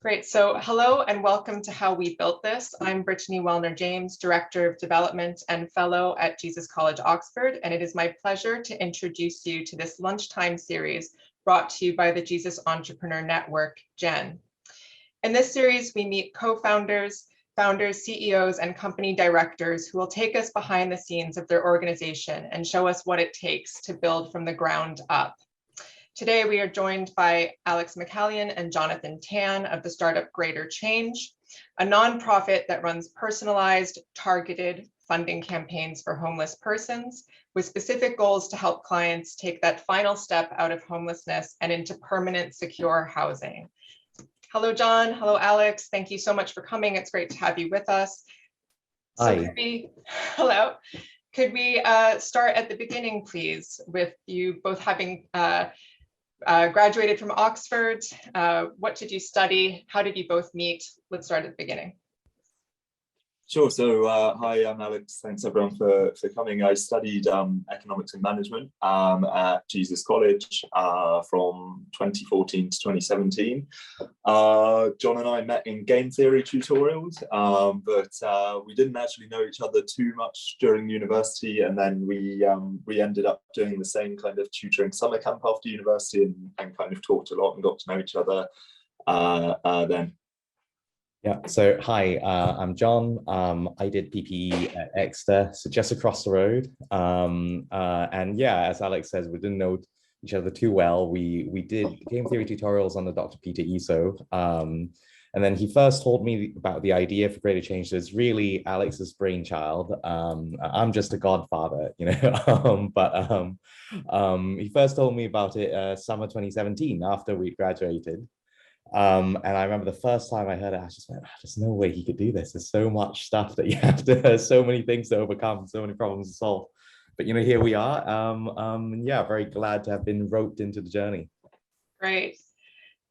Great, so hello and welcome to How We Built This. I'm Brittany Wellner-James, Director of Development and Fellow at Jesus College, Oxford, and it is my pleasure to introduce you to this lunchtime series brought to you by the Jesus Entrepreneur Network, GEN. In this series, we meet co-founders, founders, CEOs, and company directors who will take us behind the scenes of their organization and show us what it takes to build from the ground up. Today, we are joined by Alex McCallion and Jonathan of the startup Greater Change, a nonprofit that runs personalized, targeted funding campaigns for homeless persons with specific goals to help clients take that final step out of homelessness and into permanent, secure housing. Hello, John. Hello, Alex. Thank you so much for coming. It's great to have you with us. So hello. Could we start at the beginning, please, with you both having graduated from Oxford? What did you study? How did you both meet? Let's start at the beginning. Sure. So hi, I'm Alex. Thanks everyone for coming. I studied economics and management at Jesus College from 2014 to 2017. John and I met in game theory tutorials, but we didn't actually know each other too much during university. And then we ended up doing the same kind of tutoring summer camp after university and kind of talked a lot and got to know each other then. Yeah, so hi, I'm John. I did PPE at Exeter, so just across the road. And yeah, as Alex says, we didn't know each other too well. We did game theory tutorials under Dr. Peter Iso. And then he first told me about the idea for Greater Change. So it's really Alex's brainchild. I'm just a godfather, you know, he first told me about it summer 2017 after we graduated. And I remember the first time I heard it, I just went, there's no way he could do this. There's so much stuff that you have to, so many things to overcome, so many problems to solve. But, you know, here we are. Yeah, very glad to have been roped into the journey. Great.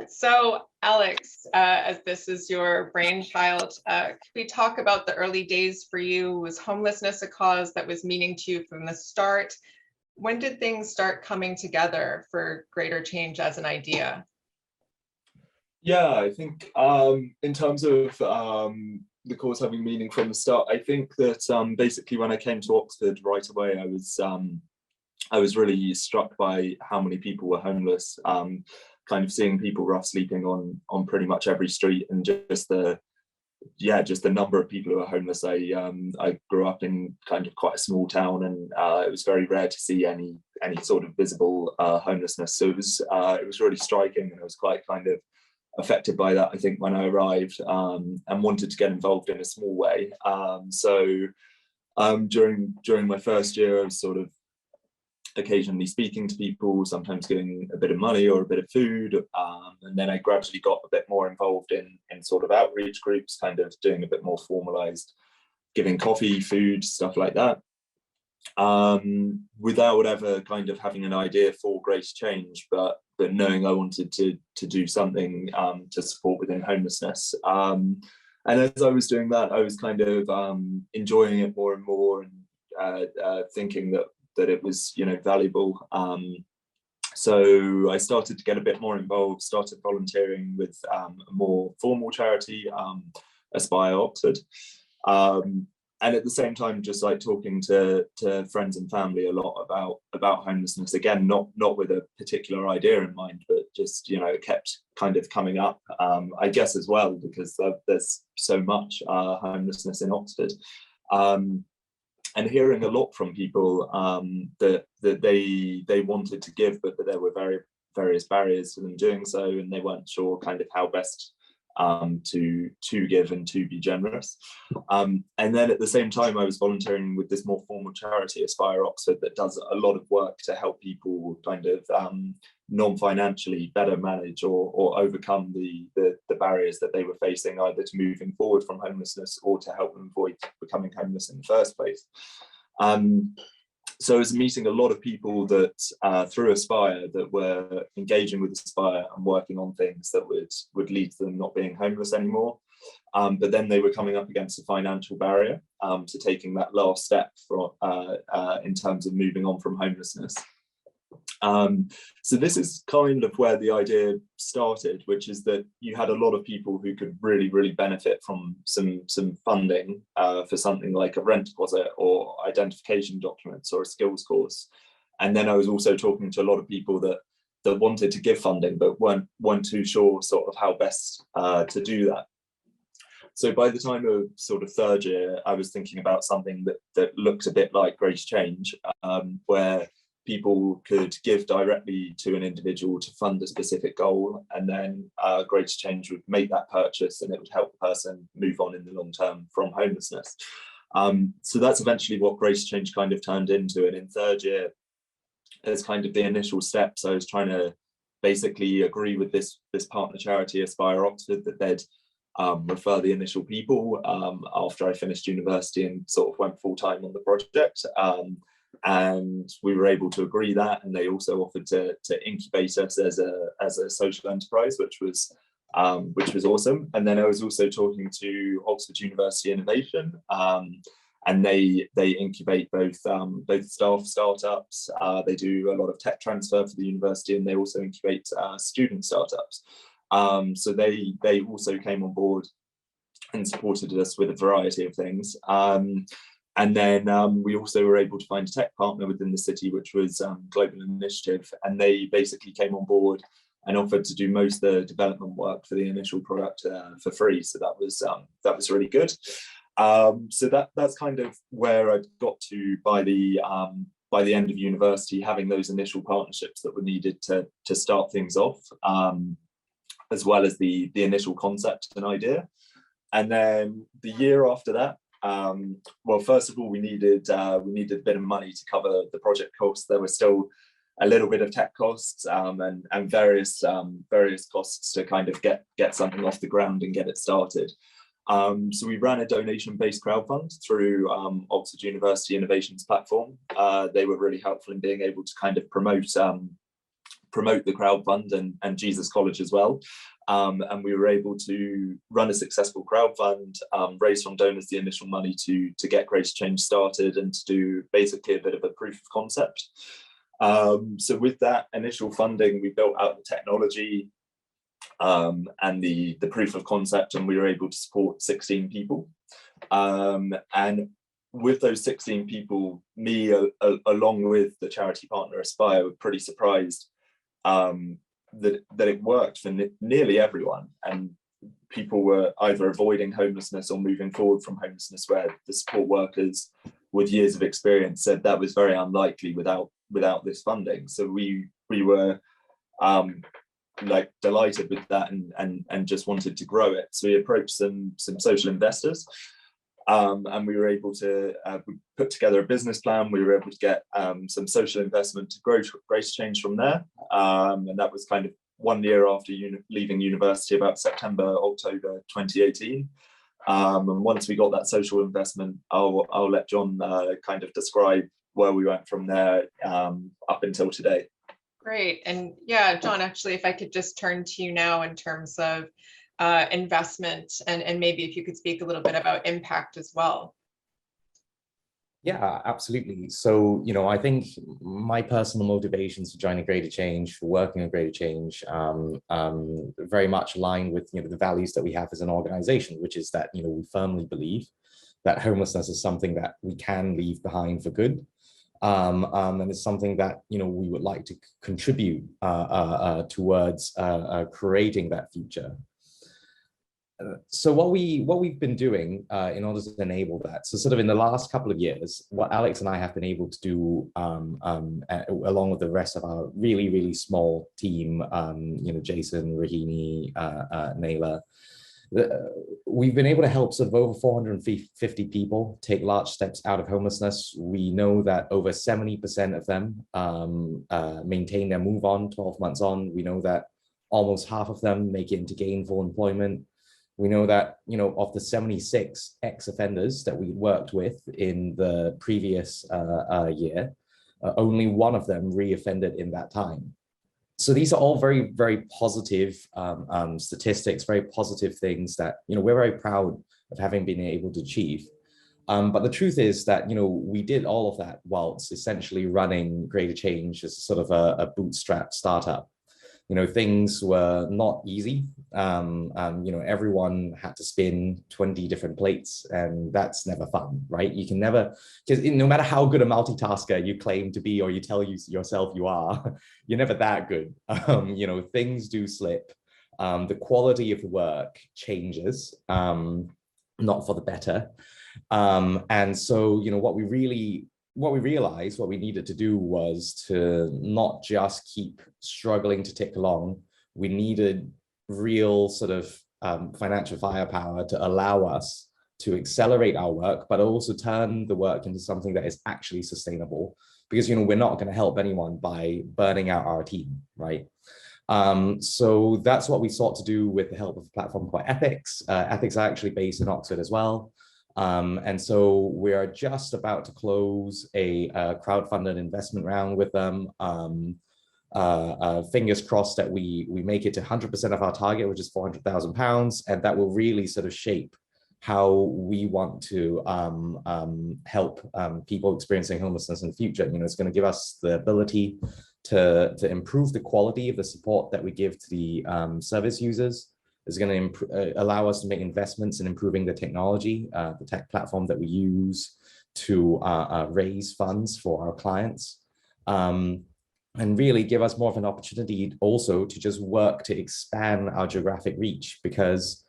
So, Alex, as this is your brainchild, could we talk about the early days for you? Was homelessness a cause that was meaning to you from the start? When did things start coming together for Greater Change as an idea? Yeah, I think in terms of the cause having meaning from the start, I think that basically when I came to Oxford right away, I was really struck by how many people were homeless, kind of seeing people rough sleeping on pretty much every street, and just the number of people who are homeless. I grew up in kind of quite a small town, and it was very rare to see any sort of visible homelessness. So it was really striking, and I was quite kind of affected by that, I think, when I arrived, and wanted to get involved in a small way. So during my first year, I was sort of occasionally speaking to people, sometimes giving a bit of money or a bit of food, and then I gradually got a bit more involved in sort of outreach groups, kind of doing a bit more formalized, giving coffee, food, stuff like that, without ever kind of having an idea for Greater Change, but knowing I wanted to do something to support within homelessness. And as I was doing that, I was kind of enjoying it more and more, and thinking that it was, you know, valuable. So I started to get a bit more involved, started volunteering with a more formal charity, Aspire Oxford. And at the same time, just like talking to friends and family a lot about homelessness. Again, not with a particular idea in mind, but just, you know, it kept kind of coming up, I guess, as well, because there's so much homelessness in Oxford. And hearing a lot from people that they wanted to give, but that there were various barriers to them doing so, and they weren't sure kind of how best to give and to be generous. And then at the same time, I was volunteering with this more formal charity, Aspire Oxford, that does a lot of work to help people kind of non-financially better manage or overcome the barriers that they were facing, either to moving forward from homelessness or to help them avoid becoming homeless in the first place. So I was meeting a lot of people that through Aspire that were engaging with Aspire and working on things that would lead to them not being homeless anymore. But then they were coming up against a financial barrier to taking that last step in terms of moving on from homelessness. So this is kind of where the idea started, which is that you had a lot of people who could really benefit from some funding for something like a rent deposit or identification documents or a skills course. And then I was also talking to a lot of people that wanted to give funding but weren't too sure sort of how best to do that. So by the time of sort of third year, I was thinking about something that looked a bit like Grace Change, where people could give directly to an individual to fund a specific goal, and then Grace Change would make that purchase and it would help the person move on in the long term from homelessness. So that's eventually what Grace Change kind of turned into. And in third year, as kind of the initial steps, I was trying to basically agree with this partner charity, Aspire Oxford, that they'd refer the initial people after I finished university and sort of went full time on the project. And we were able to agree that, and they also offered to incubate us as a social enterprise, which was awesome. And then I was also talking to Oxford University Innovation, and they incubate both staff startups. They do a lot of tech transfer for the university, and they also incubate student startups. So they also came on board and supported us with a variety of things. And then we also were able to find a tech partner within the city, which was Global Initiative, and they basically came on board and offered to do most of the development work for the initial product for free. So that was really good. So that's kind of where I got to by the end of university, having those initial partnerships that were needed to start things off, as well as the initial concept and idea. And then the year after that, well, first of all, we needed a bit of money to cover the project costs. There was still a little bit of tech costs and various costs to kind of get something off the ground and get it started. So we ran a donation-based crowdfund through Oxford University Innovations platform. They were really helpful in being able to kind of promote the crowdfund and Jesus College as well. And we were able to run a successful crowdfund, raise from donors the initial money to get Grace Change started and to do basically a bit of a proof of concept. So with that initial funding, we built out the technology and the proof of concept, and we were able to support 16 people. And with those 16 people, me along with the charity partner Aspire were pretty surprised that it worked for nearly everyone, and people were either avoiding homelessness or moving forward from homelessness, where the support workers with years of experience said that was very unlikely without this funding. So we were like delighted with that and just wanted to grow it. So we approached some social investors, and we were able to put together a business plan. We were able to get some social investment to grow Grace Change from there, and that was kind of 1 year after leaving university, about September, October 2018. And once we got that social investment, I'll let John kind of describe where we went from there up until today. Great. And yeah, John, actually, if I could just turn to you now in terms of investment, and maybe if you could speak a little bit about impact as well. Yeah, absolutely. So, I think my personal motivations for joining Greater Change, for working on Greater Change, very much align with the values that we have as an organization, which is that we firmly believe that homelessness is something that we can leave behind for good. And it's something that we would like to contribute towards creating that future. So what we've been doing in order to enable that, so sort of in the last couple of years, what Alex and I have been able to do, along with the rest of our really small team, Jason, Rahini, Naila, we've been able to help sort of over 450 people take large steps out of homelessness. We know that over 70% of them maintain their move on 12 months on. We know that almost half of them make it into gainful employment. We know that, of the 76 ex-offenders that we worked with in the previous year, only one of them re-offended in that time. So these are all very, very positive statistics, very positive things that, we're very proud of having been able to achieve. But the truth is that, we did all of that whilst essentially running Greater Change as sort of a bootstrap startup. Things were not easy. Everyone had to spin 20 different plates, and that's never fun, right? You can never, because no matter how good a multitasker you claim to be, or you tell yourself you are, you're never that good. Things do slip. The quality of the work changes, not for the better. And so, what we realized, what we needed to do was to not just keep struggling to tick along. We needed real sort of financial firepower to allow us to accelerate our work, but also turn the work into something that is actually sustainable. Because, we're not going to help anyone by burning out our team, right? So that's what we sought to do with the help of a platform called Ethics. Ethics are actually based in Oxford as well. And so we are just about to close a crowdfunded investment round with them. Fingers crossed that we make it to 100% of our target, which is £400,000, and that will really sort of shape how we want to help people experiencing homelessness in the future. It's going to give us the ability to improve the quality of the support that we give to the service users. Is going to allow us to make investments in improving the technology, the tech platform that we use to raise funds for our clients, and really give us more of an opportunity also to just work to expand our geographic reach, because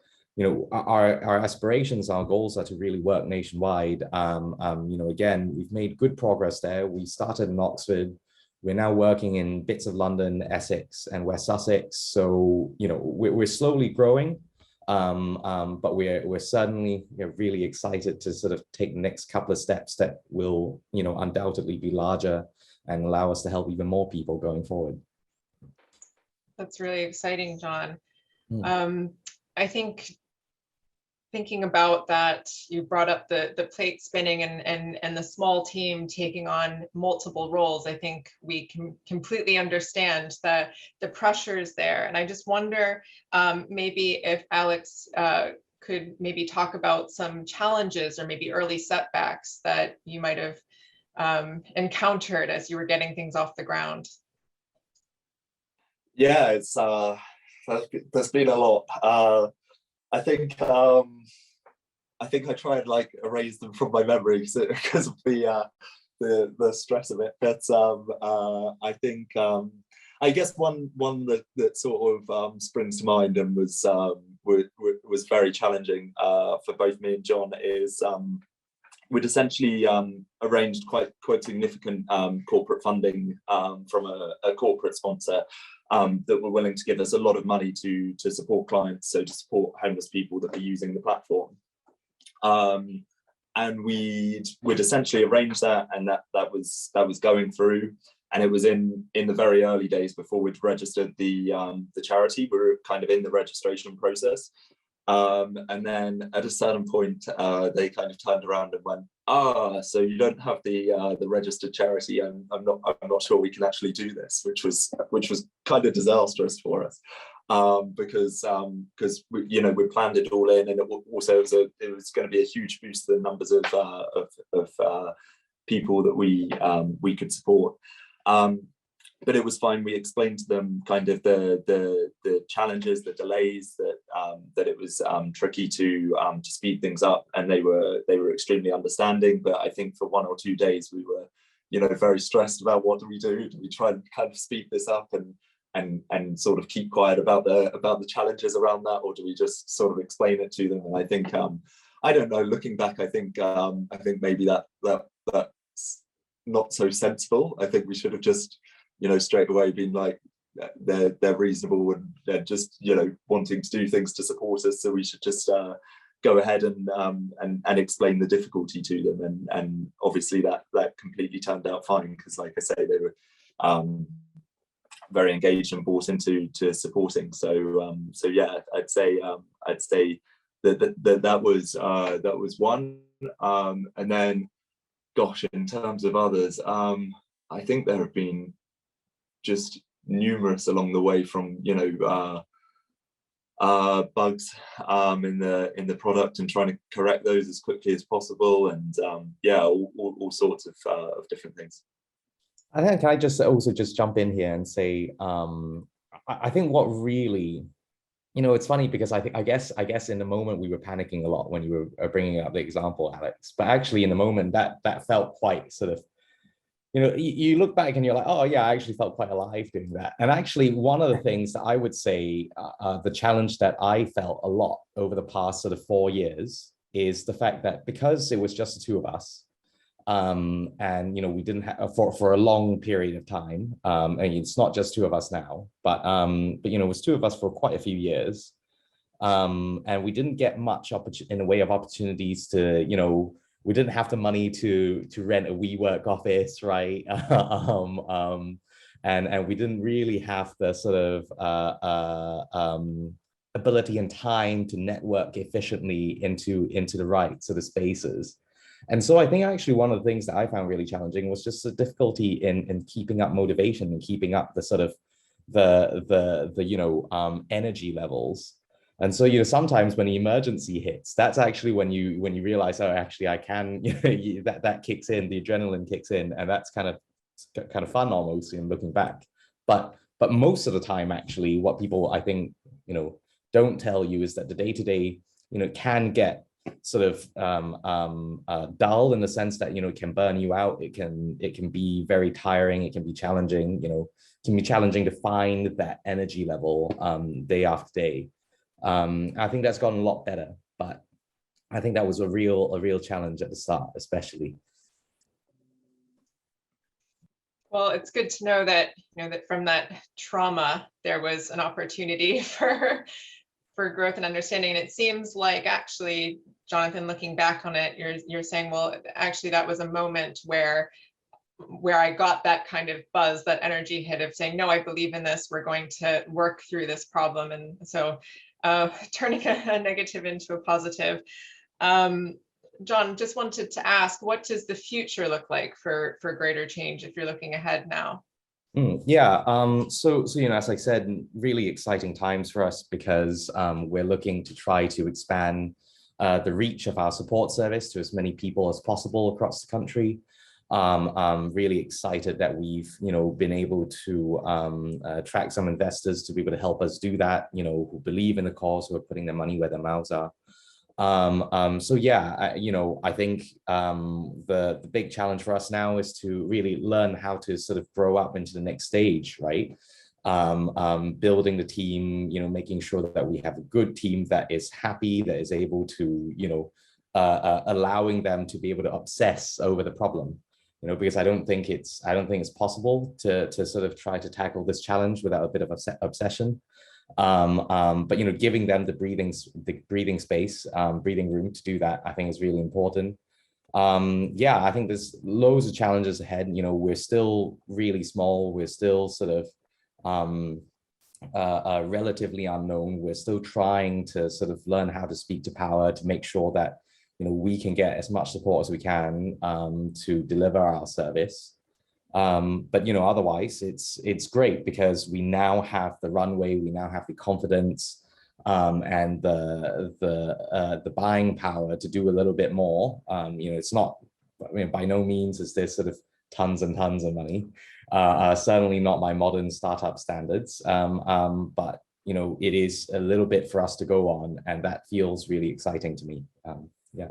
our aspirations, our goals are to really work nationwide. Again, we've made good progress there. We started in Oxford. We're now working in bits of London, Essex, and West Sussex. So, we're slowly growing, but we're certainly really excited to sort of take the next couple of steps that will, undoubtedly be larger and allow us to help even more people going forward. That's really exciting, John. I think thinking about that, you brought up the plate spinning and the small team taking on multiple roles. I think we can completely understand the pressures there. And I just wonder maybe if Alex could maybe talk about some challenges or maybe early setbacks that you might have encountered as you were getting things off the ground. Yeah, it's there's been a lot. I think I try and erase them from my memory because of the stress of it. But I think I guess one that sort of springs to mind and was very challenging for both me and John is we'd essentially arranged quite significant corporate funding from a corporate sponsor that were willing to give us a lot of money to support clients, so to support homeless people that were using the platform. And we'd essentially arranged that, and that was going through, and it was in the very early days before we'd registered the charity. We were kind of in the registration process. And then at a certain point, they kind of turned around and went, so you don't have the registered charity, and I'm not sure we can actually do this, which was kind of disastrous for us, because we planned it all in, and it was going to be a huge boost to the numbers of people that we could support. But it was fine. We explained to them kind of the challenges, the delays, that it was tricky to speed things up, and they were extremely understanding. But I think for 1 or 2 days we were, very stressed about what do we do? Do we try and kind of speed this up and sort of keep quiet about the challenges around that, or do we just sort of explain it to them? And I think I don't know. Looking back, I think maybe that's not so sensible. I think we should have just straight away been like, they're reasonable and they're just wanting to do things to support us, so we should just go ahead and explain the difficulty to them, and obviously that completely turned out fine, because like I say, they were very engaged and bought into supporting. So yeah, I'd say that was one, and then gosh, in terms of others, I think there have been just numerous along the way, from bugs in the product and trying to correct those as quickly as possible, and yeah, all sorts of different things. I think, can I just also just jump in here and say, I think what really, it's funny because I guess in the moment we were panicking a lot when you were bringing up the example, Alex, but actually in the moment that felt quite sort of, you look back and you're like, oh yeah, I actually felt quite alive doing that. And actually one of the things that I would say, the challenge that I felt a lot over the past sort of 4 years is the fact that because it was just the two of us, and we didn't have for a long period of time, and it's not just two of us now, but it was two of us for quite a few years, and we didn't get much in the way of opportunities to, we didn't have the money to rent a WeWork office, right? And we didn't really have the sort of ability and time to network efficiently into the right sort of spaces. And so I think actually one of the things that I found really challenging was just the difficulty in keeping up motivation and keeping up the sort of the energy levels. And so, sometimes when the emergency hits, that's actually when you realize, oh, actually I can, that kicks in, the adrenaline kicks in, and that's kind of fun almost in looking back. But most of the time, actually, what people I think, don't tell you is that the day-to-day, can get sort of dull in the sense that, it can burn you out. It can be very tiring. It can be challenging, it can be challenging to find that energy level day after day. I think that's gotten a lot better, but I think that was a real challenge at the start, especially. Well, it's good to know that, that from that trauma, there was an opportunity for growth and understanding. And it seems like actually, Jonathan, looking back on it, you're saying, well, actually, that was a moment where I got that kind of buzz, that energy hit of saying, no, I believe in this. We're going to work through this problem. And so turning a negative into a positive. John, just wanted to ask, what does the future look like for greater change if you're looking ahead now? Yeah, so as I said, really exciting times for us because we're looking to try to expand the reach of our support service to as many people as possible across the country. I'm really excited that we've been able to attract some investors to be able to help us do that, who believe in the cause, who are putting their money where their mouths are. So yeah, I think the big challenge for us now is to really learn how to sort of grow up into the next stage, right? Building the team, making sure that we have a good team that is happy, that is able to, allowing them to be able to obsess over the problem, because I don't think it's possible to sort of try to tackle this challenge without a bit of obsession. But giving them the breathing space, breathing room to do that, I think is really important. Yeah, I think there's loads of challenges ahead. We're still really small. We're still sort of relatively unknown. We're still trying to sort of learn how to speak to power to make sure that we can get as much support as we can to deliver our service. But otherwise it's great because we now have the runway, we now have the confidence and the buying power to do a little bit more. It's not, by no means is there sort of tons and tons of money. Certainly not by modern startup standards. But it is a little bit for us to go on, and that feels really exciting to me. Yeah.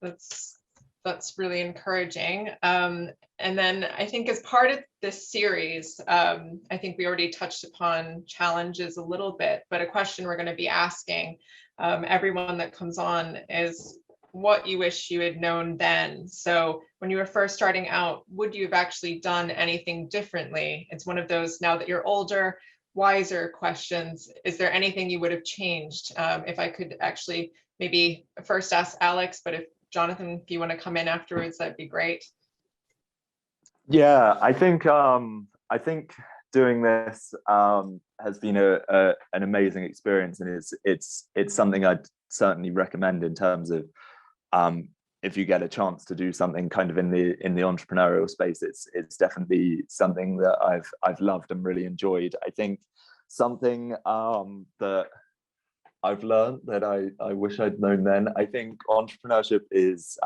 That's really encouraging. And then I think as part of this series, I think we already touched upon challenges a little bit, but a question we're going to be asking everyone that comes on is what you wish you had known then. So when you were first starting out, would you have actually done anything differently? It's one of those, now that you're older, wiser questions. Is there anything you would have changed? If I could actually maybe first ask Alex, but if Jonathan, if you want to come in afterwards, that'd be great. Yeah, I think doing this has been an amazing experience, and it's something I'd certainly recommend in terms of if you get a chance to do something kind of in the entrepreneurial space, it's definitely something that I've loved and really enjoyed. I think something that I've learned that I wish I'd known then. I think entrepreneurship is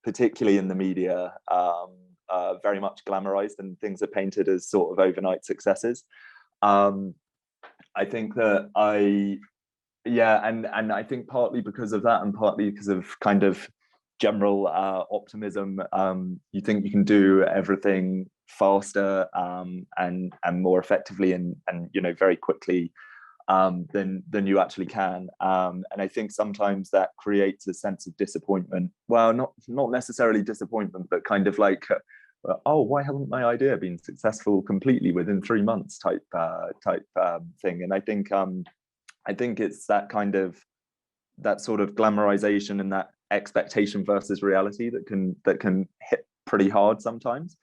particularly in the media very much glamorized, and things are painted as sort of overnight successes. I think that and I think partly because of that, and partly because of kind of general optimism, you think you can do everything faster and more effectively and very quickly than you actually can, and I think sometimes that creates a sense of disappointment. Well, not necessarily disappointment, but kind of like, oh, why hasn't my idea been successful completely within 3 months type thing. And I think it's that kind of, that sort of glamorization and that expectation versus reality that can hit pretty hard sometimes.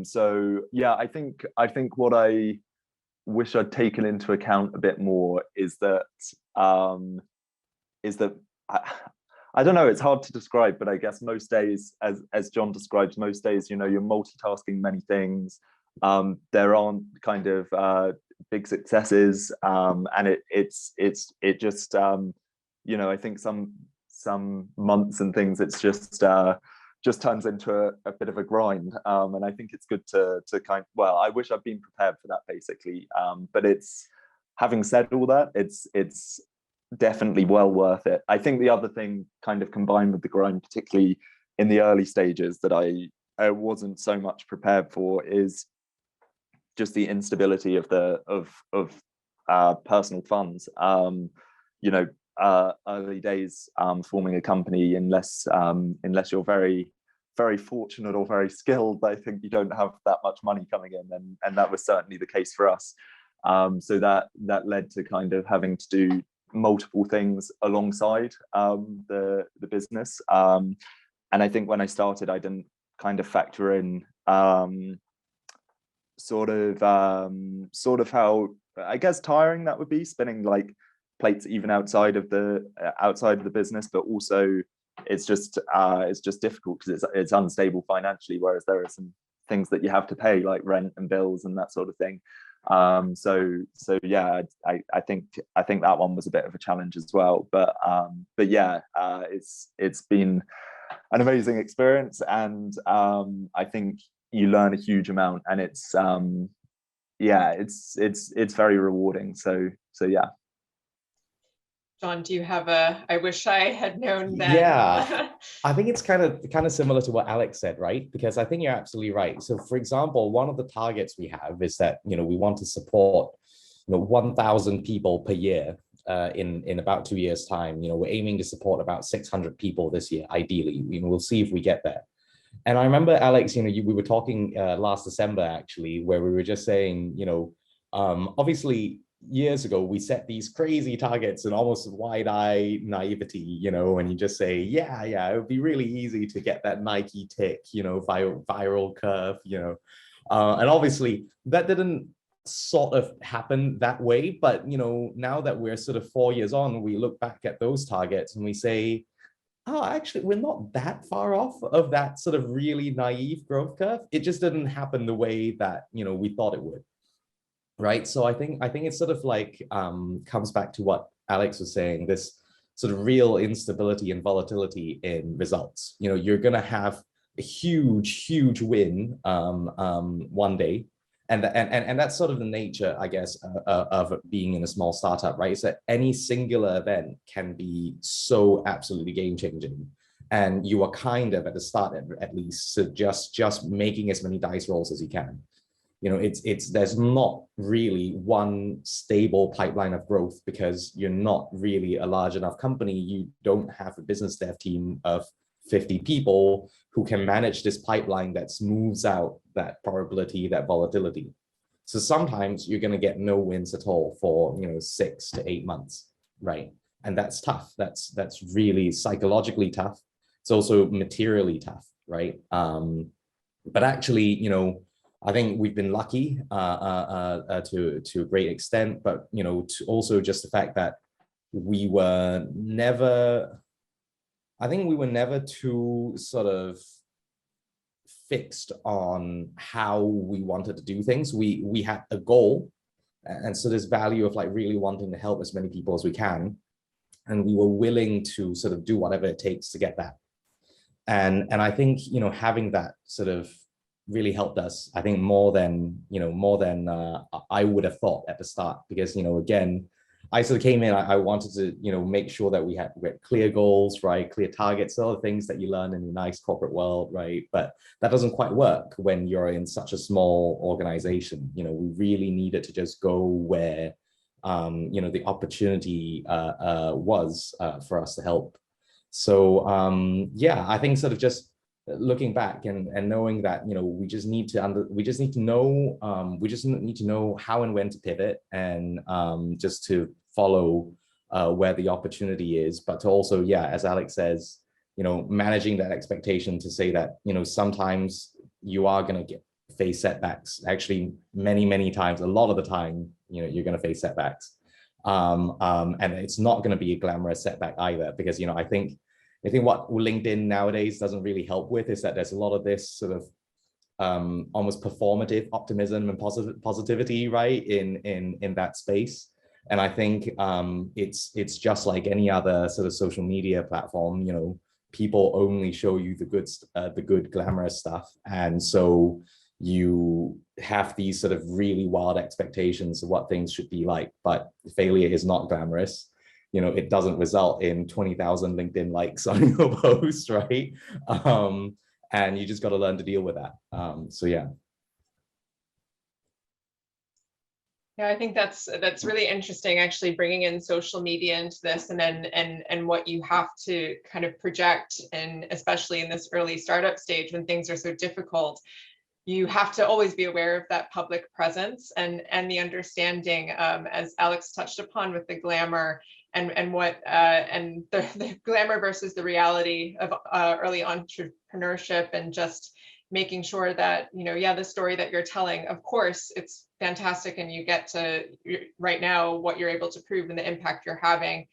So yeah, I think what I wish I'd taken into account a bit more is that I don't know, it's hard to describe, but I guess most days, as John describes, most days, you're multitasking many things. There aren't kind of big successes, and it just I think some months and things, it's just turns into a bit of a grind, and I think it's good to I wish I'd been prepared for that, basically, but it's, having said all that, it's definitely well worth it. I think the other thing, kind of combined with the grind, particularly in the early stages, that I wasn't so much prepared for, is just the instability of personal funds. Early days forming a company, unless you're very, very fortunate or very skilled, I think you don't have that much money coming in, and that was certainly the case for us. So that led to kind of having to do multiple things alongside the business, and I think when I started, I didn't kind of factor in sort of how, I guess, tiring that would be, spinning like plates even outside of the business, but also it's just difficult because it's unstable financially, whereas there are some things that you have to pay, like rent and bills and that sort of thing. So yeah, I think that one was a bit of a challenge as well, but yeah, it's been an amazing experience, and I think you learn a huge amount, and it's very rewarding. So yeah. John, do you have I wish I had known then? Yeah, I think it's kind of similar to what Alex said, right? Because I think you're absolutely right. So for example, one of the targets we have is that, we want to support, 1,000 people per year in about 2 years' time. We're aiming to support about 600 people this year, ideally. We'll see if we get there. And I remember, Alex, we were talking last December, actually, where we were just saying, obviously, years ago, we set these crazy targets and almost wide-eyed naivety, and you just say, yeah, it would be really easy to get that Nike tick, viral curve, and obviously that didn't sort of happen that way. But, now that we're sort of 4 years on, we look back at those targets and we say, oh, actually, we're not that far off of that sort of really naive growth curve. It just didn't happen the way that, we thought it would. Right. So I think it's sort of like comes back to what Alex was saying, this sort of real instability and volatility in results. You're going to have a huge win one day. And that's sort of the nature, I guess, of being in a small startup, right? Is that any singular event can be so absolutely game changing. And you are kind of at the start, at least, so just making as many dice rolls as you can. There's not really one stable pipeline of growth, because you're not really a large enough company. You don't have a business dev team of 50 people who can manage this pipeline that smooths out that probability, that volatility. So sometimes you're going to get no wins at all for 6 to 8 months, right? And that's tough. That's really psychologically tough. It's also materially tough, right? But actually, I think we've been lucky to a great extent, but to also just the fact that we were never, I think we were never too sort of fixed on how we wanted to do things. We had a goal, and so this value of like really wanting to help as many people as we can, and we were willing to sort of do whatever it takes to get that. And I think, you know, having that sort of really helped us, I think, more than I would have thought at the start, because, you know, again, I sort of came in, I wanted to, you know, make sure that we had clear goals, right? Clear targets, all the things that you learn in a nice corporate world, right? But that doesn't quite work when you're in such a small organization. You know, we really needed to just go where, you know, the opportunity was for us to help. So yeah, I think sort of just looking back and knowing that, you know, we just need to know how and when to pivot, and just to follow where the opportunity is, but to also, yeah, as Alex says, you know, managing that expectation to say that, you know, sometimes you are going to face setbacks. Actually, many times, a lot of the time, you know, you're going to face setbacks. And it's not going to be a glamorous setback either, because, you know, I think what LinkedIn nowadays doesn't really help with is that there's a lot of this sort of almost performative optimism and positivity, right, in that space. And I think it's just like any other sort of social media platform. You know, people only show you the good glamorous stuff, and so you have these sort of really wild expectations of what things should be like. But failure is not glamorous. You know, it doesn't result in 20,000 LinkedIn likes on your post, right? And you just got to learn to deal with that. So yeah. Yeah, I think that's really interesting, actually, bringing in social media into this, and then and what you have to kind of project, and especially in this early startup stage when things are so difficult, you have to always be aware of that public presence and the understanding, as Alex touched upon, with the glamour and what and the glamour versus the reality of early entrepreneurship, and just making sure that, you know, yeah, the story that you're telling, of course, it's fantastic, and you get to right now what you're able to prove and the impact you're having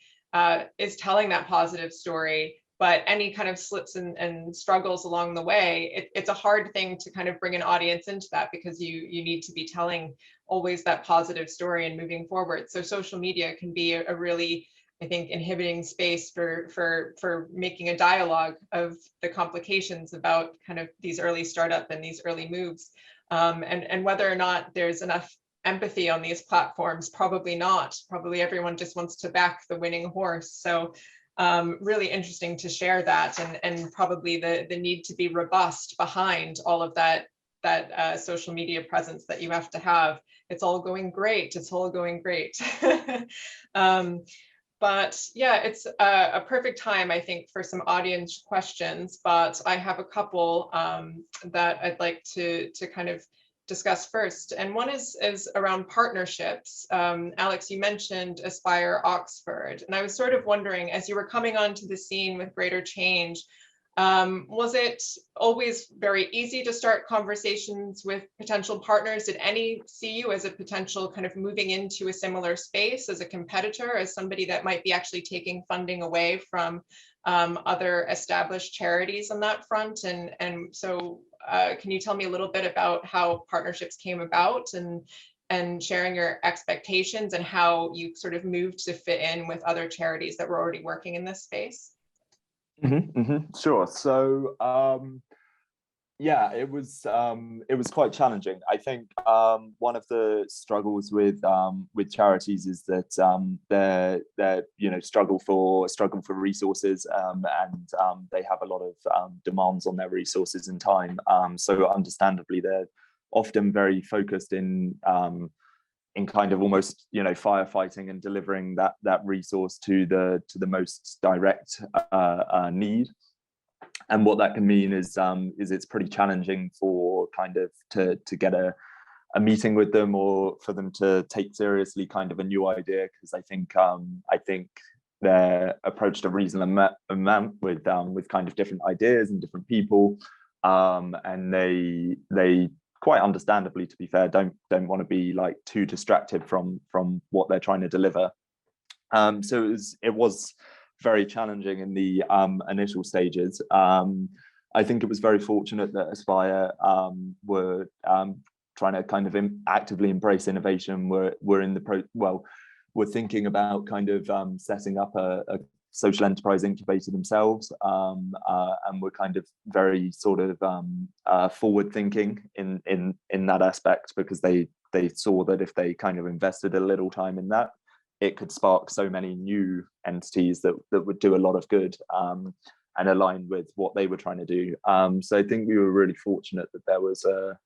is telling that positive story. But any kind of slips and struggles along the way, it's a hard thing to kind of bring an audience into that, because you need to be telling always that positive story and moving forward. So social media can be a really, I think, inhibiting space for making a dialogue of the complications about kind of these early startup and these early moves, and whether or not there's enough empathy on these platforms. Probably not. Probably everyone just wants to back the winning horse. So really interesting to share that, and probably the need to be robust behind all of that social media presence that you have to have. It's all going great. It's all going great. But yeah, it's a perfect time, I think, for some audience questions. But I have a couple that I'd like to kind of discuss first. And one is around partnerships. Alex, you mentioned Aspire Oxford, and I was sort of wondering, as you were coming onto the scene with Greater Change, was it always very easy to start conversations with potential partners? Did any see you as a potential kind of moving into a similar space, as a competitor, as somebody that might be actually taking funding away from other established charities on that front? And so can you tell me a little bit about how partnerships came about, and sharing your expectations, and how you sort of moved to fit in with other charities that were already working in this space? Sure. So yeah, it was quite challenging. I think one of the struggles with charities is that they're you know struggle for resources, and they have a lot of demands on their resources and time. So understandably, they're often very focused in kind of almost, you know, firefighting and delivering that resource to the most direct need. And what that can mean is it's pretty challenging for kind of to get a meeting with them, or for them to take seriously kind of a new idea, because I think they're approached a reasonable amount with kind of different ideas and different people, and they quite understandably, to be fair, don't want to be like too distracted from what they're trying to deliver. So it was very challenging in the initial stages. I think it was very fortunate that Aspire were trying to kind of actively embrace innovation. We're in the we're thinking about kind of setting up a social enterprise incubator themselves, and we're kind of very sort of forward thinking in that aspect, because they saw that if they kind of invested a little time in that, it could spark so many new entities that would do a lot of good, and align with what they were trying to do. So I think we were really fortunate that there was a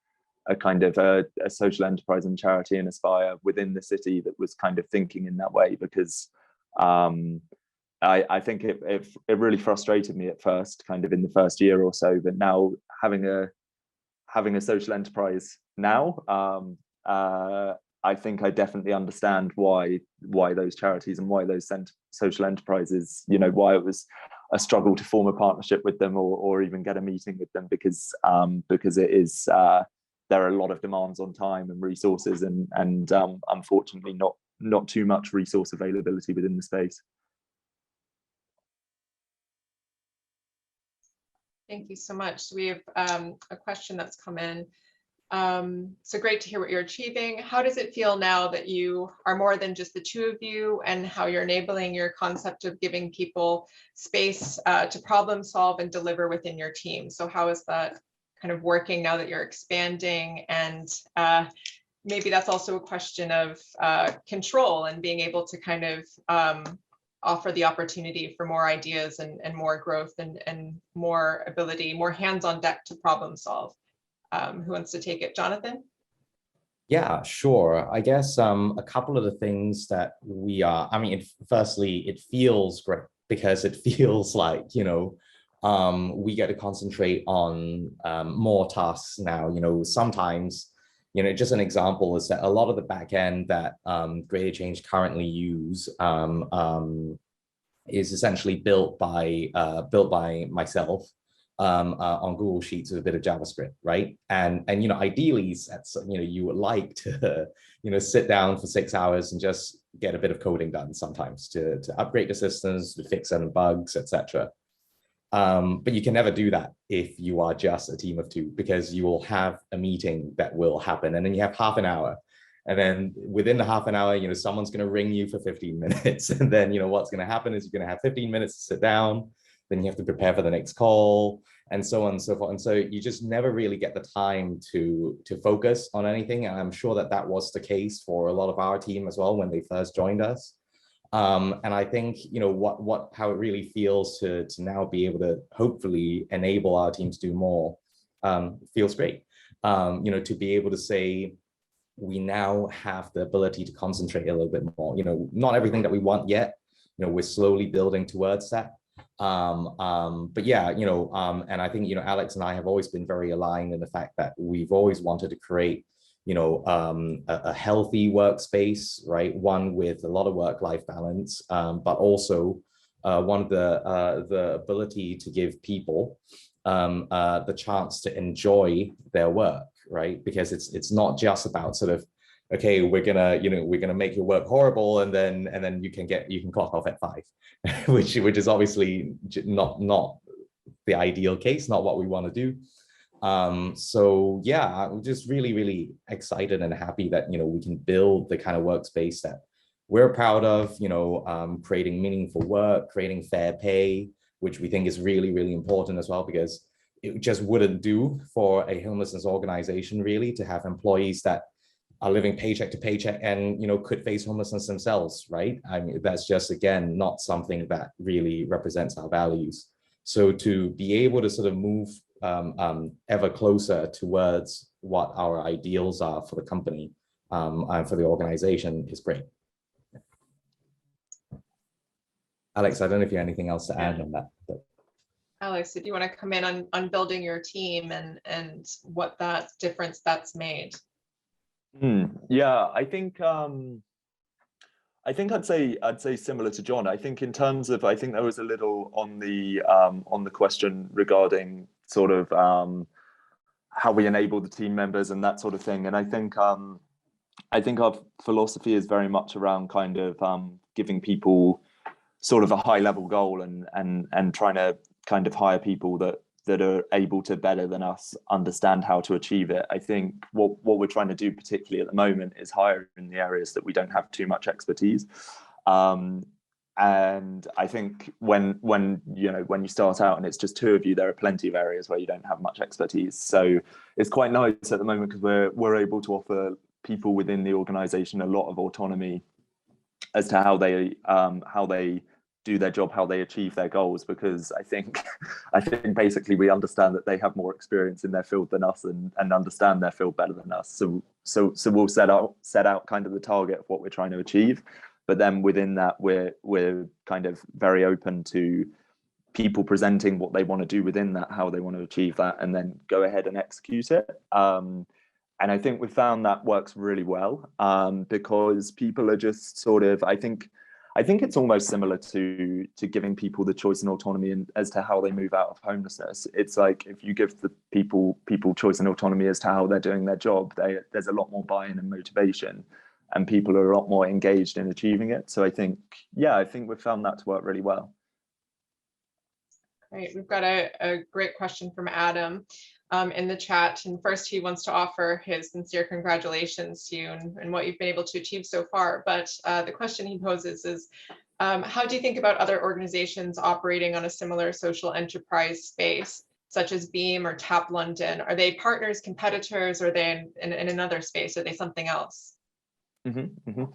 kind of a social enterprise and charity in Aspire within the city that was kind of thinking in that way, because I think it really frustrated me at first, kind of in the first year or so, but now having a social enterprise now, I think I definitely understand why those charities and why those social enterprises, why it was a struggle to form a partnership with them or even get a meeting with them, because it is there are a lot of demands on time and resources, and unfortunately not too much resource availability within the space. Thank you so much. We have a question that's come in. So great to hear what you're achieving. How does it feel now that you are more than just the two of you, and how you're enabling your concept of giving people space to problem solve and deliver within your team? So how is that kind of working now that you're expanding? And maybe that's also a question of control and being able to kind of offer the opportunity for more ideas and more growth and more ability, more hands on deck to problem solve. Who wants to take it? Jonathan? Yeah, sure. I guess a couple of the things that we are, firstly, it feels great because it feels like, we get to concentrate on more tasks now. Sometimes, just an example is that a lot of the back end that Greater Change currently use is essentially built by myself on Google Sheets with a bit of JavaScript, right? And ideally, that's, you would like to sit down for 6 hours and just get a bit of coding done sometimes to upgrade the systems, to fix certain bugs, etc. But you can never do that if you are just a team of two, because you will have a meeting that will happen, and then you have half an hour. And then within the half an hour, someone's going to ring you for 15 minutes. And then, what's going to happen is you're going to have 15 minutes to sit down. Then you have to prepare for the next call, and so on and so forth. And so you just never really get the time to focus on anything. And I'm sure that was the case for a lot of our team as well when they first joined us. And I think, how it really feels to now be able to hopefully enable our team to do more feels great. To be able to say, we now have the ability to concentrate a little bit more, not everything that we want yet, we're slowly building towards that. But yeah, and I think, Alex and I have always been very aligned in the fact that we've always wanted to create, a healthy workspace, right? One with a lot of work-life balance, but also one of the ability to give people the chance to enjoy their work, right? Because it's not just about sort of, okay, we're gonna make your work horrible, and then you can clock off at 5, which is obviously not the ideal case, not what we want to do. So yeah, I'm just really, really excited and happy that we can build the kind of workspace that we're proud of, creating meaningful work, creating fair pay, which we think is really, really important as well, because it just wouldn't do for a homelessness organization really to have employees that are living paycheck to paycheck and could face homelessness themselves, right? I mean, that's just, again, not something that really represents our values. So to be able to sort of move ever closer towards what our ideals are for the company and for the organization is great. Alex, I don't know if you have anything else to add on that. But... Alex, if you want to come in on building your team and what that difference that's made. Yeah, I think I'd say similar to John. I think in terms of, I think there was a little on the question regarding sort of how we enable the team members and that sort of thing. And I think our philosophy is very much around kind of giving people sort of a high level goal, and trying to kind of hire people that are able to, better than us, understand how to achieve it. I think what we're trying to do particularly at the moment is hire in the areas that we don't have too much expertise. And I think when you start out and it's just two of you, there are plenty of areas where you don't have much expertise. So it's quite nice at the moment because we're able to offer people within the organization a lot of autonomy as to how they do their job, how they achieve their goals, because I think basically we understand that they have more experience in their field than us, and understand their field better than us. So we'll set out kind of the target of what we're trying to achieve, but then within that we're kind of very open to people presenting what they want to do within that, how they want to achieve that, and then go ahead and execute it. And I think we found that works really well, because people are just sort of, I think it's almost similar to giving people the choice and autonomy as to how they move out of homelessness. It's like if you give the people choice and autonomy as to how they're doing their job, there's a lot more buy-in and motivation, and people are a lot more engaged in achieving it. So I think we've found that to work really well. Great. We've got a great question from Adam in the chat. And first, he wants to offer his sincere congratulations to you and what you've been able to achieve so far. But the question he poses is, how do you think about other organizations operating on a similar social enterprise space, such as Beam or Tap London? Are they partners, competitors, or are they in another space? Are they something else? Mm-hmm, mm-hmm.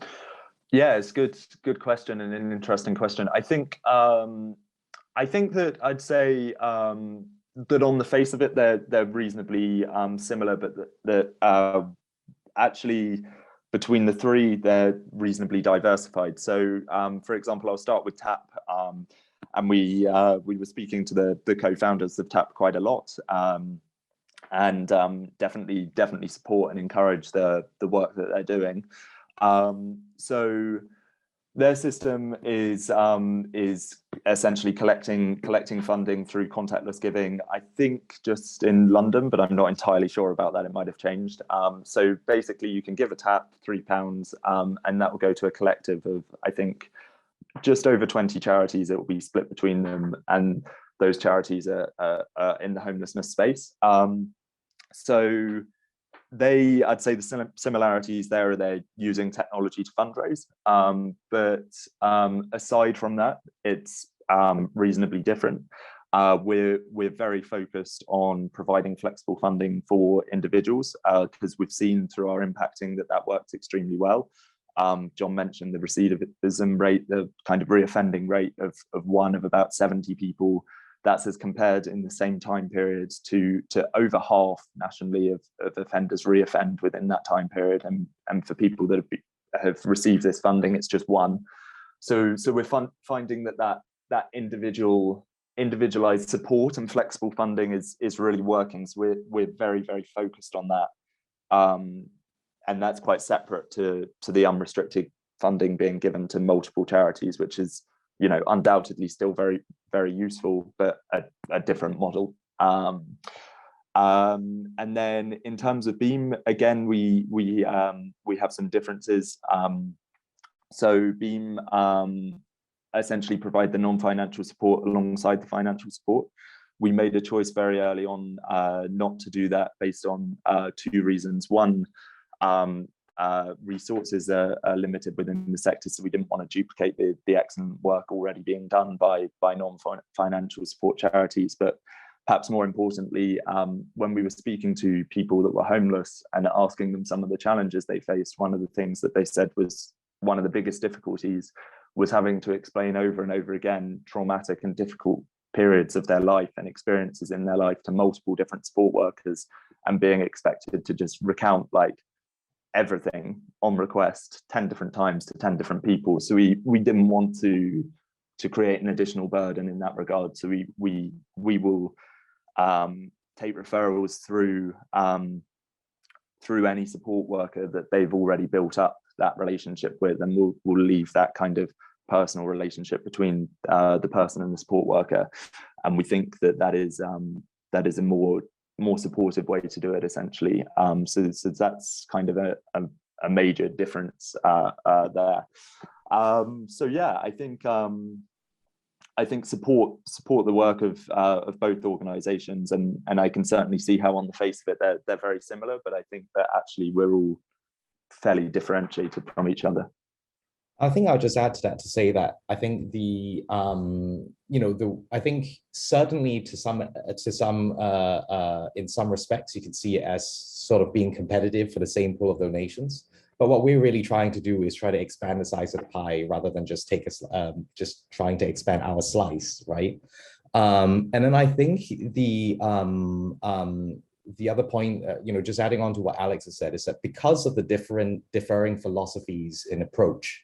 Yeah, it's good question, and an interesting question. I think that I'd say that on the face of it, they're reasonably similar, but that actually between the three, they're reasonably diversified. So, for example, I'll start with Tap, and we were speaking to the co-founders of Tap quite a lot, and definitely support and encourage the work that they're doing. So their system is essentially collecting funding through contactless giving. I think just in London, but I'm not entirely sure about that. It might have changed. So basically, you can give a tap £3, and that will go to a collective of, I think, just over 20 charities. It will be split between them, and those charities are in the homelessness space. So I'd say the similarities there are they're using technology to fundraise, but aside from that, it's reasonably different. We're very focused on providing flexible funding for individuals, because we've seen through our impacting that works extremely well. John mentioned the recidivism rate, the kind of reoffending rate of one of about 70 people. That's as compared in the same time period to over half nationally of offenders reoffend within that time period, and for people that have received this funding, it's just one. So we're finding that individualized support and flexible funding is really working. So we're very, very focused on that, and that's quite separate to the unrestricted funding being given to multiple charities, which is, undoubtedly still very, very useful, but a different model. And then in terms of Beam, again, we have some differences. So Beam essentially provide the non-financial support alongside the financial support. We made a choice very early on not to do that based on two reasons. One, resources are limited within the sector, so we didn't want to duplicate the excellent work already being done by non-financial support charities. But perhaps more importantly, when we were speaking to people that were homeless and asking them some of the challenges they faced, one of the things that they said was one of the biggest difficulties was having to explain over and over again traumatic and difficult periods of their life and experiences in their life to multiple different support workers, and being expected to just recount like everything on request 10 different times to 10 different people. So we didn't want to create an additional burden in that regard. So we will take referrals through any support worker that they've already built up that relationship with, and we'll leave that kind of personal relationship between the person and the support worker. And we think that is a more supportive way to do it, essentially. So that's kind of a major difference there. So yeah, I think I think support the work of both organisations, and I can certainly see how on the face of it they're very similar, but I think that actually we're all fairly differentiated from each other. I think I'll just add to that to say that I think I think certainly to some in some respects you can see it as sort of being competitive for the same pool of donations. But what we're really trying to do is try to expand the size of the pie rather than just just trying to expand our slice, right? And then I think the other point, just adding on to what Alex has said, is that because of the differing philosophies in approach,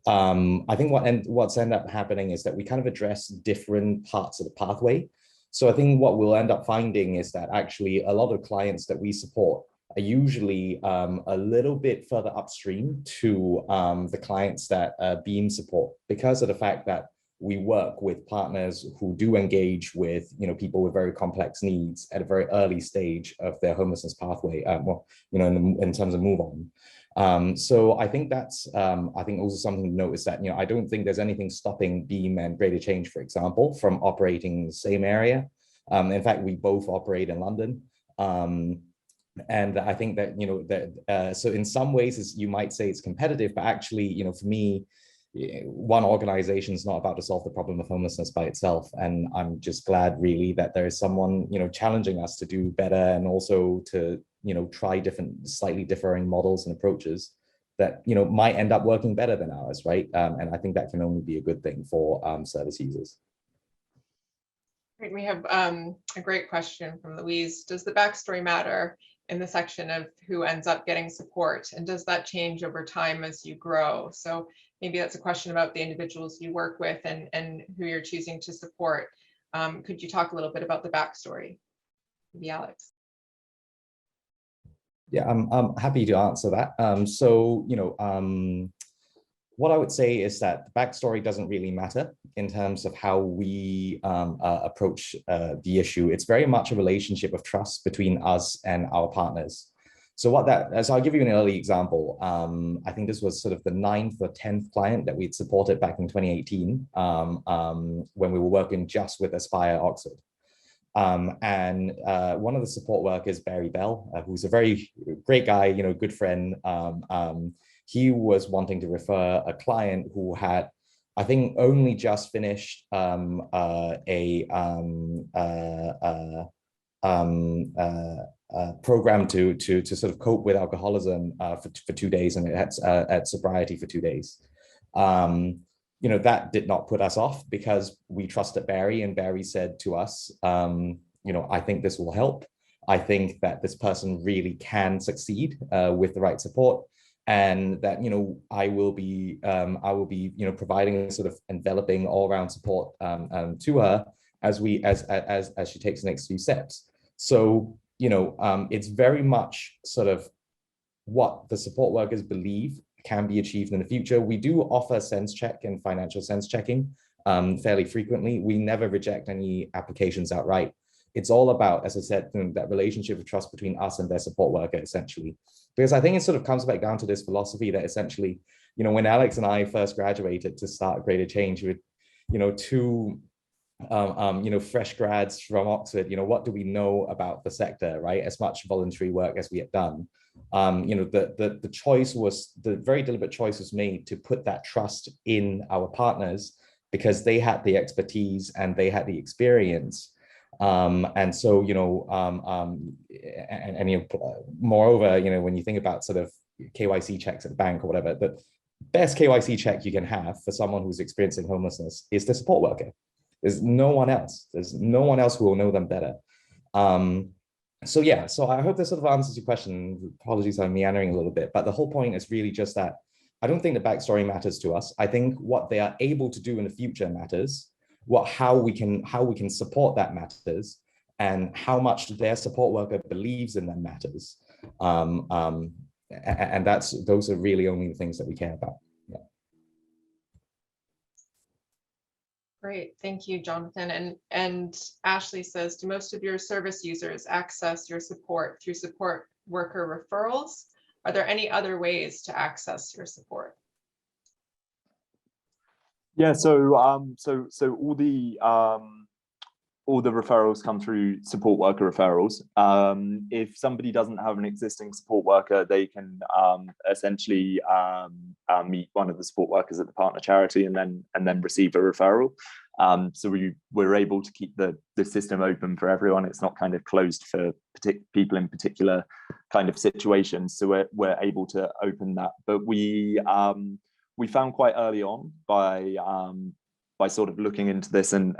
I think what's ended up happening is that we kind of address different parts of the pathway. So I think what we'll end up finding is that actually a lot of clients that we support are usually a little bit further upstream to the clients that Beam support, because of the fact that we work with partners who do engage with people with very complex needs at a very early stage of their homelessness pathway, in terms of move on. So I think that's I think also something to note is that I don't think there's anything stopping Beam and Greater Change, for example, from operating in the same area. In fact, we both operate in London. And I think that so in some ways you might say it's competitive, but actually for me, one organization is not about to solve the problem of homelessness by itself, and I'm just glad really that there is someone challenging us to do better, and also to try different, slightly differing models and approaches that might end up working better than ours, right? And I think that can only be a good thing for service users. Great. We have a great question from Louise. Does the backstory matter in the section of who ends up getting support, and does that change over time as you grow? So maybe that's a question about the individuals you work with and who you're choosing to support. Could you talk a little bit about the backstory? Maybe Alex. Yeah, I'm happy to answer that. What I would say is that the backstory doesn't really matter in terms of how we approach the issue. It's very much a relationship of trust between us and our partners. So I'll give you an early example. I think this was sort of the 9th or 10th client that we'd supported back in 2018 when we were working just with Aspire Oxford. And one of the support workers, Barry Bell, who's a very great guy, good friend, he was wanting to refer a client who had, I think, only just finished a program to sort of cope with alcoholism for 2 days, and it had sobriety for 2 days. That did not put us off, because we trusted Barry, and Barry said to us, I think this will help. I think that this person really can succeed with the right support, and that I will be providing a sort of enveloping all-round support to her as she takes the next few steps. So it's very much sort of what the support workers believe can be achieved in the future. We do offer sense check and financial sense checking fairly frequently. We never reject any applications outright. It's all about, as I said, that relationship of trust between us and their support worker, essentially. Because I think it sort of comes back down to this philosophy that essentially, when Alex and I first graduated to start Greater Change with, two fresh grads from Oxford, what do we know about the sector, right? As much voluntary work as we had done. The choice was, the very deliberate choice was made to put that trust in our partners, because they had the expertise and they had the experience. And so, moreover, when you think about sort of KYC checks at the bank or whatever, the best KYC check you can have for someone who's experiencing homelessness is the support worker. There's no one else. There's no one else who will know them better. So yeah, so I hope this sort of answers your question. Apologies, I'm meandering a little bit, but the whole point is really just that I don't think the backstory matters to us. I think what they are able to do in the future matters. How we can support that matters, and how much their support worker believes in them matters. And those are really only the things that we care about. Yeah. Great, thank you, Jonathan. And Ashley says, do most of your service users access your support through support worker referrals? Are there any other ways to access your support? Yeah, so all the referrals come through support worker referrals. If somebody doesn't have an existing support worker, they can essentially meet one of the support workers at the partner charity and then receive a referral. So we're able to keep the system open for everyone. It's not kind of closed for people in particular kind of situations. So we're able to open that. But we found quite early on by sort of looking into this and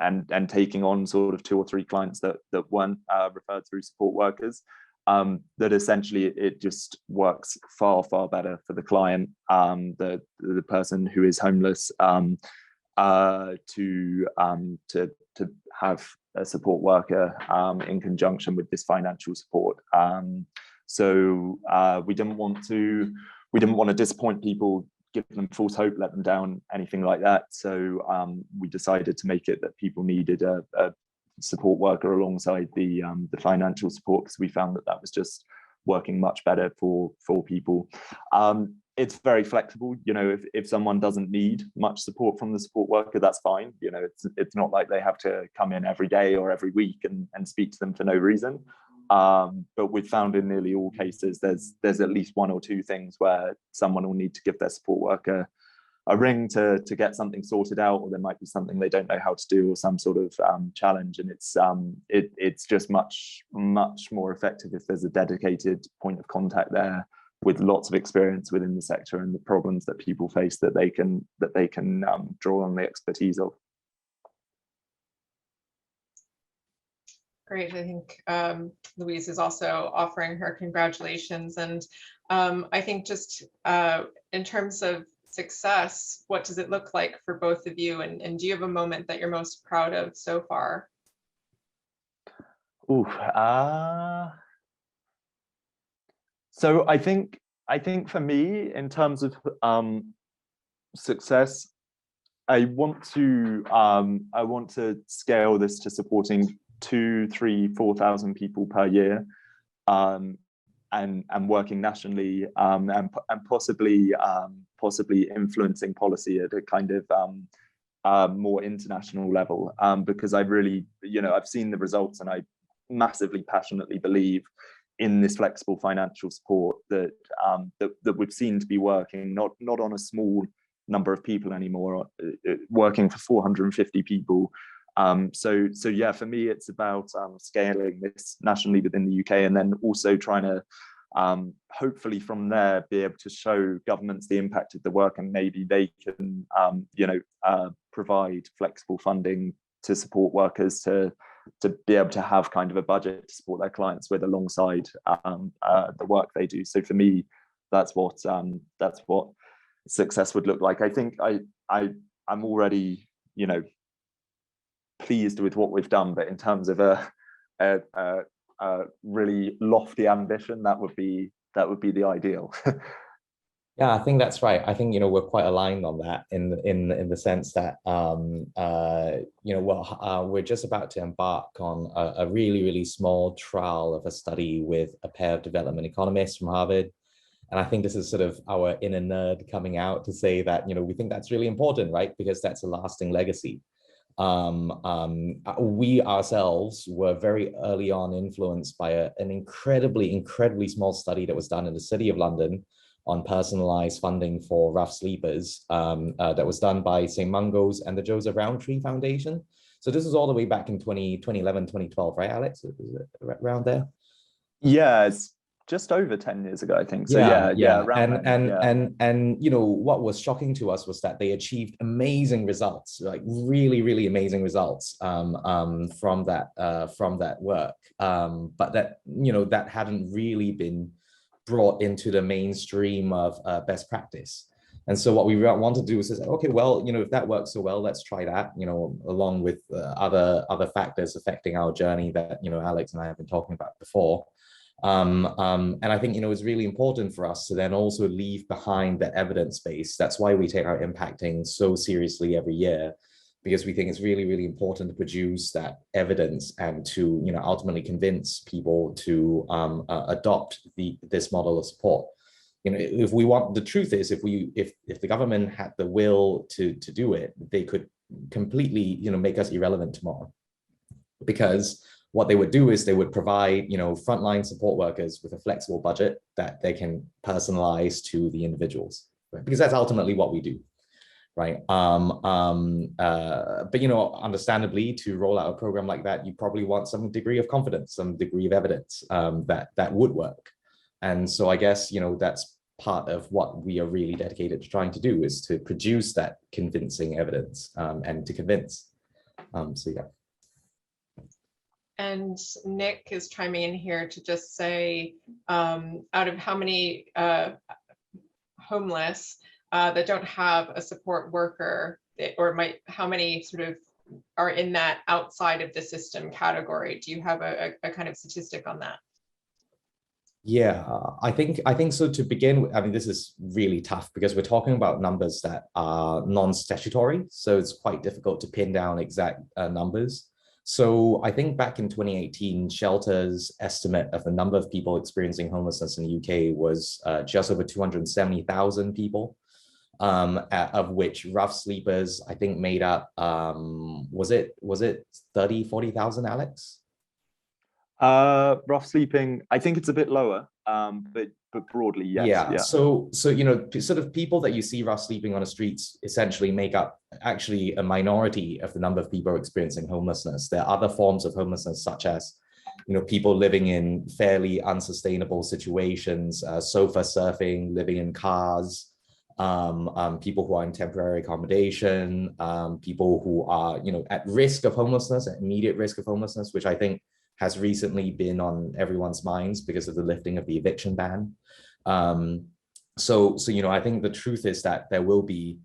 taking on sort of 2 or 3 clients that weren't referred through support workers, that essentially it just works far better for the client, the person who is homeless, to have a support worker in conjunction with this financial support. So we didn't want to disappoint people, give them false hope, let them down, anything like that. So we decided to make it that people needed a support worker alongside the financial support, because we found that was just working much better for people. It's very flexible. You know, if someone doesn't need much support from the support worker, that's fine. You know, it's not like they have to come in every day or every week and speak to them for no reason. But we've found in nearly all cases, there's at least 1 or 2 things where someone will need to give their support worker a ring to get something sorted out, or there might be something they don't know how to do, or some sort of challenge. And it's just much more effective if there's a dedicated point of contact there with lots of experience within the sector and the problems that people face, that they can draw on the expertise of. Great. I think Louise is also offering her congratulations. And I think just in terms of success, what does it look like for both of you? And do you have a moment that you're most proud of so far? Ooh, so I think for me, in terms of success, I want to scale this to supporting 2,000, 3,000, 4,000 people per year, and working nationally, and possibly influencing policy at a kind of more international level, because I really, I've seen the results, and I massively passionately believe in this flexible financial support that we've seen to be working, not on a small number of people anymore, working for 450 people. So yeah, for me, it's about scaling this nationally within the UK, and then also trying to hopefully from there be able to show governments the impact of the work, and maybe they can provide flexible funding to support workers to be able to have kind of a budget to support their clients with, alongside the work they do. So for me, that's what success would look like. I think I'm already pleased with what we've done, but in terms of a really lofty ambition, that would be the ideal. Yeah, I think that's right. I think we're quite aligned on that in the sense that we're just about to embark on a really small trial of a study with a pair of development economists from Harvard. And I think this is sort of our inner nerd coming out to say that we think that's really important, right? Because that's a lasting legacy. We ourselves were very early on influenced by an incredibly small study that was done in the City of London on personalized funding for rough sleepers, that was done by St. Mungo's and the Joseph Rowntree Foundation. So this is all the way back in 2011, 2012, right, Alex? Is it around there? Yeah, it's just over 10 years ago, I think. So yeah. And what was shocking to us was that they achieved amazing results, like really amazing results from that work, but that hadn't really been brought into the mainstream of best practice. And so what we want to do is say, okay, well, if that works so well, let's try that, along with other factors affecting our journey that, Alex and I have been talking about before. And I think, it's really important for us to then also leave behind the evidence base. That's why we take our impacting so seriously every year, because we think it's really important to produce that evidence and to, ultimately convince people to adopt this model of support. if we want, the truth is, if the government had the will to do it, they could completely, make us irrelevant tomorrow. Because what they would do is they would provide, frontline support workers with a flexible budget that they can personalize to the individuals, right? Because that's ultimately what we do, right? But understandably, to roll out a program like that, you probably want some degree of confidence, some degree of evidence that would work. And so I guess, that's part of what we are really dedicated to trying to do, is to produce that convincing evidence and to convince. So yeah. And Nick is chiming in here to just say, out of how many homeless that don't have a support worker, how many sort of are in that outside of the system category? Do you have a kind of statistic on that? Yeah, I think so. To begin with, I mean, this is really tough because we're talking about numbers that are non-statutory, so it's quite difficult to pin down exact numbers. So I think back in 2018, Shelter's estimate of the number of people experiencing homelessness in the UK was just over 270,000 people, of which rough sleepers, I think, made up, was it 40,000, Alex? Rough sleeping, I think it's a bit lower, but broadly, yes. Yeah. So sort of people that you see rough sleeping on the streets essentially make up actually a minority of the number of people experiencing homelessness. There are other forms of homelessness, such as people living in fairly unsustainable situations, sofa surfing, living in cars, people who are in temporary accommodation, people who are at risk of homelessness, at immediate risk of homelessness, which I think has recently been on everyone's minds because of the lifting of the eviction ban. So I think the truth is that there will be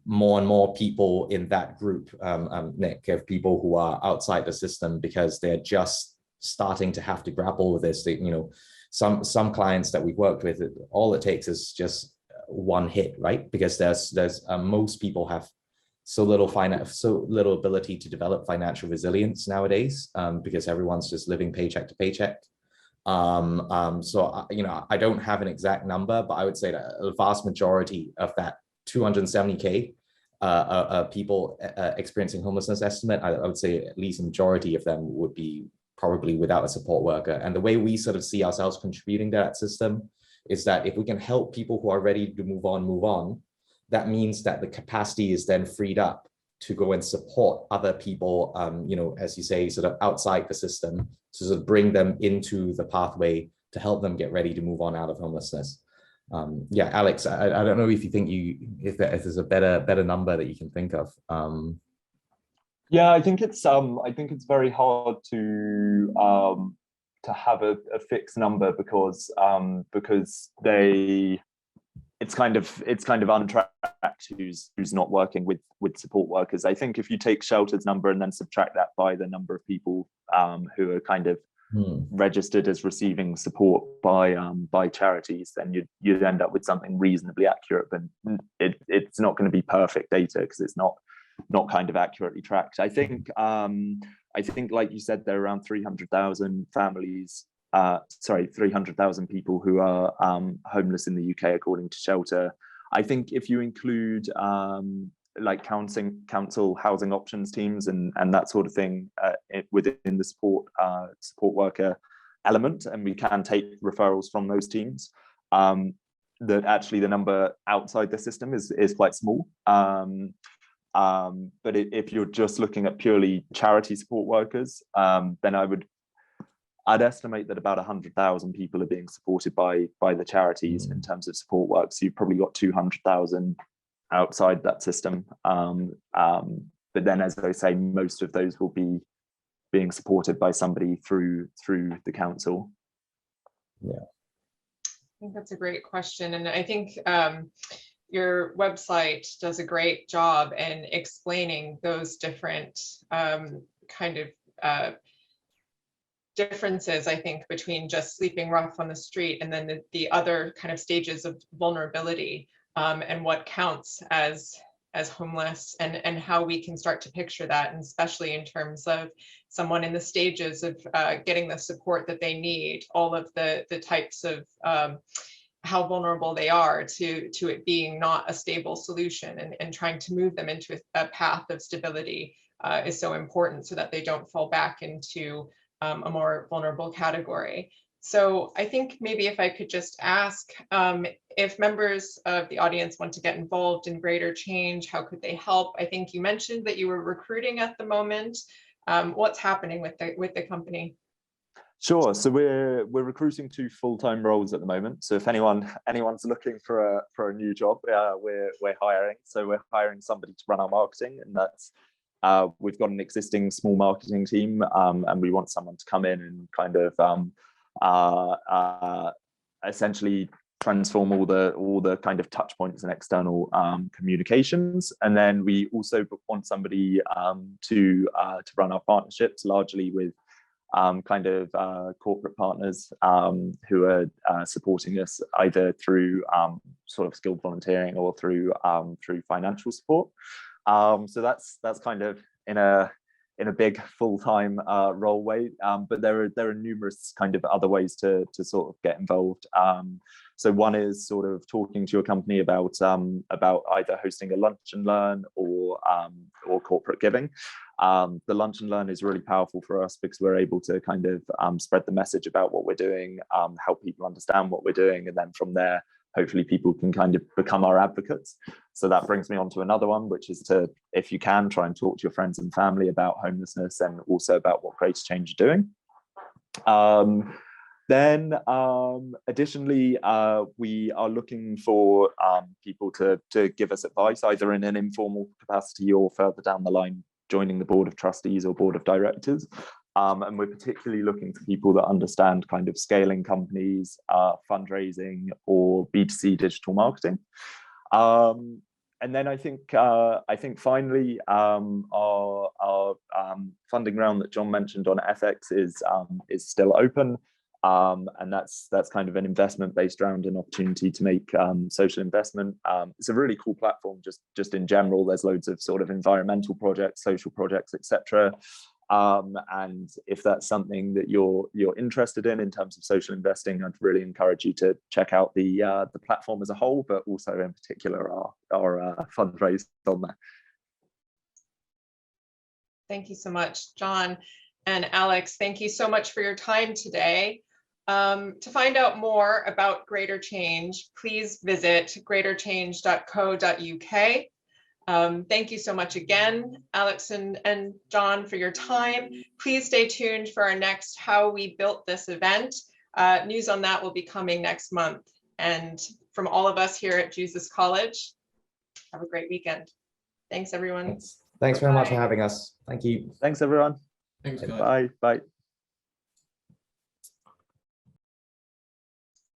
more and more people in that group, Nick, of people who are outside the system because they're just starting to have to grapple with this. Some clients that we've worked with, all it takes is just one hit, right? Because there's most people have so little ability to develop financial resilience nowadays, because everyone's just living paycheck to paycheck. So I don't have an exact number, but I would say that a vast majority of that 270K people experiencing homelessness estimate, I would say at least a majority of them would be probably without a support worker. And the way we sort of see ourselves contributing to that system is that if we can help people who are ready to move on, that means that the capacity is then freed up to go and support other people, as you say, sort of outside the system, to sort of bring them into the pathway to help them get ready to move on out of homelessness. Yeah, Alex, I don't know if you think if there's a better number that you can think of. Yeah, I think it's very hard to have a fixed number because it's kind of untracked who's not working with support workers. I think if you take Shelter's number and then subtract that by the number of people who are kind of registered as receiving support by charities, then you'd end up with something reasonably accurate. But it's not going to be perfect data because it's not kind of accurately tracked. I think like you said, there are around 300,000 families. 300,000 people who are homeless in the UK, according to Shelter. I think if you include like council housing options teams and that sort of thing within the support worker element, and we can take referrals from those teams, that actually the number outside the system is quite small. But if you're just looking at purely charity support workers, then I'd estimate that about 100,000 people are being supported by the charities in terms of support work. So you've probably got 200,000 outside that system. But then, as I say, most of those will be being supported by somebody through the council. Yeah, I think that's a great question, and I think your website does a great job in explaining those different kind of differences, I think, between just sleeping rough on the street and then the other kind of stages of vulnerability, and what counts as homeless, and how we can start to picture that, and especially in terms of someone in the stages of getting the support that they need, all of the types of how vulnerable they are to it being not a stable solution, and trying to move them into a path of stability is so important so that they don't fall back into a more vulnerable category. So I think maybe if I could just ask if members of the audience want to get involved in Greater Change, how could they help? I think you mentioned that you were recruiting at the moment. What's happening with the company? Sure. So we're recruiting 2 full-time roles at the moment. So if anyone's looking for a new job, we're hiring. So we're hiring somebody to run our marketing, and that's we've got an existing small marketing team, and we want someone to come in and kind of essentially transform all the kind of touch points and external communications. And then we also want somebody to run our partnerships, largely with corporate partners who are supporting us either through sort of skilled volunteering or through financial support. So that's kind of in a big full-time role way, but there are numerous kind of other ways to sort of get involved. So one is sort of talking to your company about either hosting a lunch and learn or corporate giving. The lunch and learn is really powerful for us because we're able to kind of spread the message about what we're doing, help people understand what we're doing, and then from there, hopefully people can kind of become our advocates. So that brings me on to another one, which is to, if you can, try and talk to your friends and family about homelessness and also about what Greater Change are doing. Then additionally, we are looking for people to give us advice, either in an informal capacity or further down the line, joining the board of trustees or board of directors. And we're particularly looking for people that understand kind of scaling companies, fundraising, or B2C digital marketing. And then I think finally, our funding round that John mentioned on FX is still open. And that's kind of an investment-based round, an opportunity to make social investment. It's a really cool platform. Just in general, there's loads of sort of environmental projects, social projects, etc. And if that's something that you're interested in terms of social investing, I'd really encourage you to check out the platform as a whole, but also in particular our fundraise on there. Thank you so much, John and Alex. Thank you so much for your time today. To find out more about Greater Change, please visit greaterchange.co.uk. Thank you so much again, Alex and John, for your time. Please stay tuned for our next How We Built This event. News on that will be coming next month. And from all of us here at Jesus College, have a great weekend. Thanks, everyone. Thanks very much for having us. Thank you. Thanks, everyone. Thanks, guys. Bye. Bye.